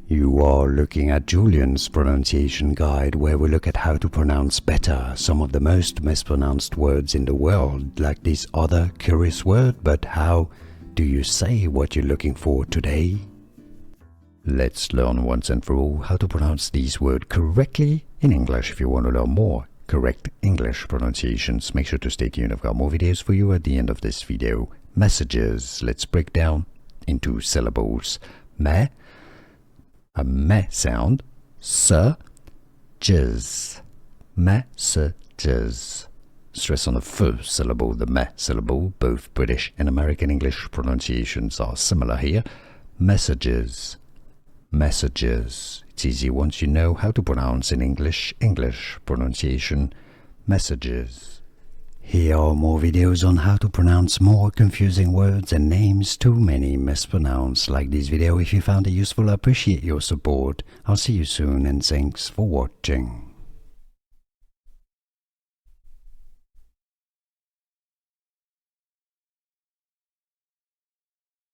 You are looking at Julian's pronunciation guide, where we look at how to pronounce better some of the most mispronounced words in the world, like this other curious word. But how do you say what you're looking for today? Let's learn once and for all how to pronounce these words correctly in English. If you want to learn more correct English pronunciations, make sure to stay tuned. I've got more videos for you at the end of this video. Messages. Let's break down into syllables. Mais, a meh sound. Messages. Messages. Stress on the first syllable, the meh syllable. Both British and American English pronunciations are similar here. Messages. Messages. It's easy once you know how to pronounce in English pronunciation. Messages. Here are more videos on how to pronounce more confusing words and names too many mispronounced. Like this video if you found it useful. I appreciate your support. I'll see you soon and thanks for watching.